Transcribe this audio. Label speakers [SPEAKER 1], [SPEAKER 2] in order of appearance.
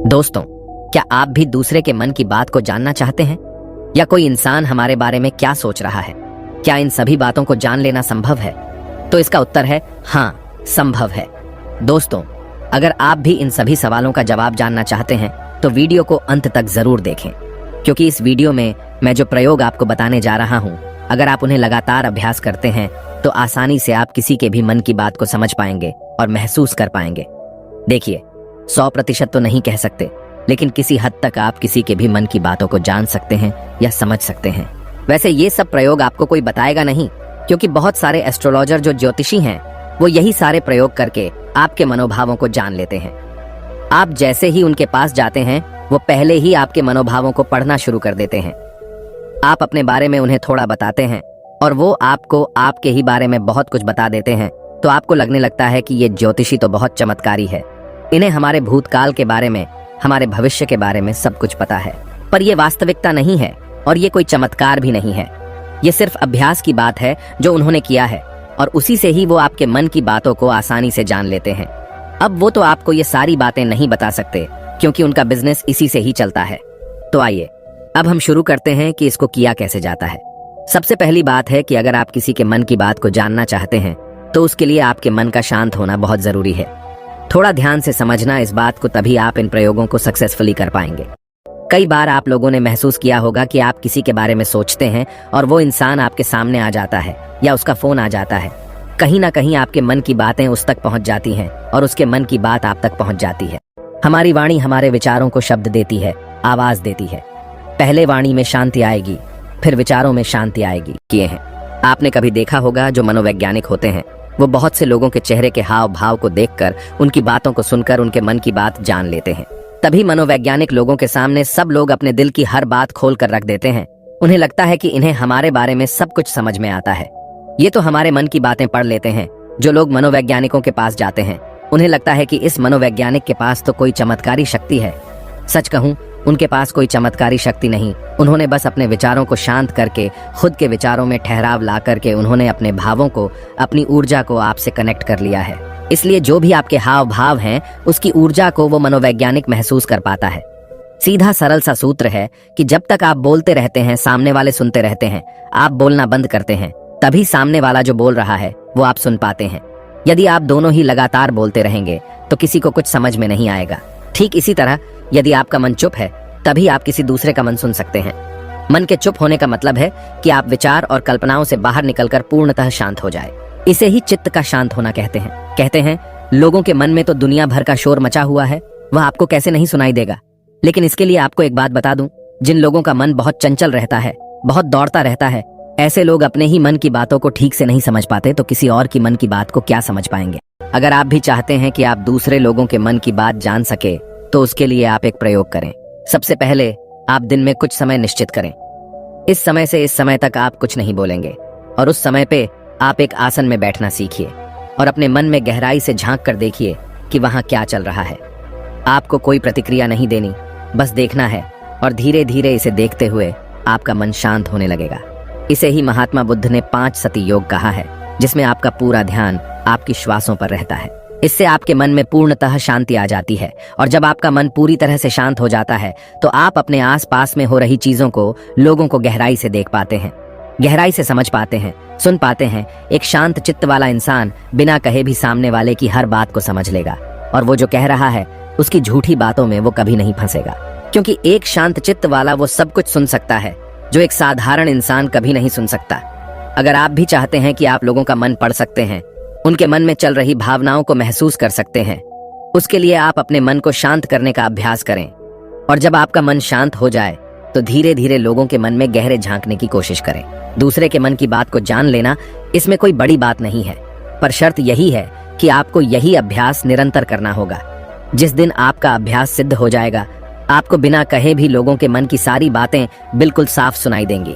[SPEAKER 1] दोस्तों, क्या आप भी दूसरे के मन की बात को जानना चाहते हैं? या कोई इंसान हमारे बारे में क्या सोच रहा है? क्या इन सभी बातों को जान लेना संभव है? तो इसका उत्तर है हाँ, संभव है। दोस्तों, अगर आप भी इन सभी सवालों का जवाब जानना चाहते हैं तो वीडियो को अंत तक जरूर देखें, क्योंकि इस वीडियो में मैं जो प्रयोग आपको बताने जा रहा हूं, अगर आप उन्हें लगातार अभ्यास करते हैं तो आसानी से आप किसी के भी मन की बात को समझ पाएंगे और महसूस कर पाएंगे। देखिए, 100% तो नहीं कह सकते, लेकिन किसी हद तक आप किसी के भी मन की बातों को जान सकते हैं या समझ सकते हैं। वैसे ये सब प्रयोग आपको कोई बताएगा नहीं, क्योंकि बहुत सारे एस्ट्रोलॉजर जो ज्योतिषी हैं वो यही सारे प्रयोग करके आपके मनोभावों को जान लेते हैं। आप जैसे ही उनके पास जाते हैं वो पहले ही आपके मनोभावों को पढ़ना शुरू कर देते हैं। आप अपने बारे में उन्हें थोड़ा बताते हैं और वो आपको आपके ही बारे में बहुत कुछ बता देते हैं, तो आपको लगने लगता है कि ये ज्योतिषी तो बहुत चमत्कारी है। इन्हें हमारे भूतकाल के बारे में, हमारे भविष्य के बारे में सब कुछ पता है। पर यह वास्तविकता नहीं है और ये कोई चमत्कार भी नहीं है। ये सिर्फ अभ्यास की बात है जो उन्होंने किया है, और उसी से ही वो आपके मन की बातों को आसानी से जान लेते हैं। अब वो तो आपको ये सारी बातें नहीं बता सकते, क्योंकि उनका बिजनेस इसी से ही चलता है। तो आइए अब हम शुरू करते हैं कि इसको किया कैसे जाता है। सबसे पहली बात है कि अगर आप किसी के मन की बात को जानना चाहते हैं तो उसके लिए आपके मन का शांत होना बहुत जरूरी है। थोड़ा ध्यान से समझना इस बात को, तभी आप इन प्रयोगों को सक्सेसफुली कर पाएंगे। कई बार आप लोगों ने महसूस किया होगा कि आप किसी के बारे में सोचते हैं और वो इंसान आपके सामने आ जाता है या उसका फोन आ जाता है। कहीं ना कहीं आपके मन की बातें उस तक पहुंच जाती हैं और उसके मन की बात आप तक पहुंच जाती है। हमारी वाणी हमारे विचारों को शब्द देती है, आवाज देती है। पहले वाणी में शांति आएगी, फिर विचारों में शांति आएगी। किए हैं आपने कभी देखा होगा, जो मनोवैज्ञानिक होते हैं वो बहुत से लोगों के चेहरे के हाव भाव को देखकर, उनकी बातों को सुनकर उनके मन की बात जान लेते हैं। तभी मनोवैज्ञानिक लोगों के सामने सब लोग अपने दिल की हर बात खोल कर रख देते हैं। उन्हें लगता है कि इन्हें हमारे बारे में सब कुछ समझ में आता है। ये तो हमारे मन की बातें पढ़ लेते हैं। जो लोग मनोवैज्ञानिकों के पास जाते हैं उन्हें लगता है कि इस मनोवैज्ञानिक के पास तो कोई चमत्कारी शक्ति है। सच कहूं, उनके पास कोई चमत्कारी शक्ति नहीं। उन्होंने बस अपने विचारों को शांत करके, खुद के विचारों में ठहराव ला करके, उन्होंने अपने भावों को, अपनी ऊर्जा को आपसे कनेक्ट कर लिया है। इसलिए जो भी आपके हाव भाव हैं उसकी ऊर्जा को वो मनोवैज्ञानिक महसूस कर पाता है। सीधा सरल सा सूत्र है कि जब तक आप बोलते रहते हैं, सामने वाले सुनते रहते हैं। आप बोलना बंद करते हैं, तभी सामने वाला जो बोल रहा है वो आप सुन पाते हैं। यदि आप दोनों ही लगातार बोलते रहेंगे तो किसी को कुछ समझ में नहीं आएगा। ठीक इसी तरह यदि आपका मन चुप है, तभी आप किसी दूसरे का मन सुन सकते हैं। मन के चुप होने का मतलब है कि आप विचार और कल्पनाओं से बाहर निकलकर पूर्णतः शांत हो जाए। इसे ही चित्त का शांत होना कहते हैं। कहते हैं लोगों के मन में तो दुनिया भर का शोर मचा हुआ है, वह आपको कैसे नहीं सुनाई देगा। लेकिन इसके लिए आपको एक बात बता दूं, जिन लोगों का मन बहुत चंचल रहता है, बहुत दौड़ता रहता है, ऐसे लोग अपने ही मन की बातों को ठीक से नहीं समझ पाते, तो किसी और की मन की बात को क्या समझ पाएंगे। अगर आप भी चाहते हैं कि आप दूसरे लोगों के मन की बात जान सके तो उसके लिए आप एक प्रयोग करें। सबसे पहले आप दिन में कुछ समय निश्चित करें। इस समय से इस समय तक आप कुछ नहीं बोलेंगे, और उस समय पे आप एक आसन में बैठना सीखिए और अपने मन में गहराई से झांक कर देखिए कि वहां क्या चल रहा है। आपको कोई प्रतिक्रिया नहीं देनी, बस देखना है, और धीरे धीरे इसे देखते हुए आपका मन शांत होने लगेगा। इसे ही महात्मा बुद्ध ने 5 सती योग कहा है, जिसमें आपका पूरा ध्यान आपकी श्वासों पर रहता है। इससे आपके मन में पूर्णतः शांति आ जाती है, और जब आपका मन पूरी तरह से शांत हो जाता है तो आप अपने आसपास में हो रही चीजों को, लोगों को गहराई से देख पाते हैं, गहराई से समझ पाते हैं, सुन पाते हैं। एक शांत चित्त वाला इंसान बिना कहे भी सामने वाले की हर बात को समझ लेगा, और वो जो कह रहा है उसकी झूठी बातों में वो कभी नहीं फंसेगा, क्योंकि एक शांत चित्त वाला वो सब कुछ सुन सकता है जो एक साधारण इंसान कभी नहीं सुन सकता। अगर आप भी चाहते हैं कि आप लोगों का मन पढ़ सकते हैं, उनके मन में चल रही भावनाओं को महसूस कर सकते हैं, उसके लिए आप अपने मन को शांत करने का अभ्यास करें। और जब आपका मन शांत हो जाए तो धीरे धीरे लोगों के मन में गहरे झांकने की कोशिश करें। दूसरे के मन की बात को जान लेना, इसमें कोई बड़ी बात नहीं है, पर शर्त यही है कि आपको यही अभ्यास निरंतर करना होगा। जिस दिन आपका अभ्यास सिद्ध हो जाएगा, आपको बिना कहे भी लोगों के मन की सारी बातें बिल्कुल साफ सुनाई देंगी।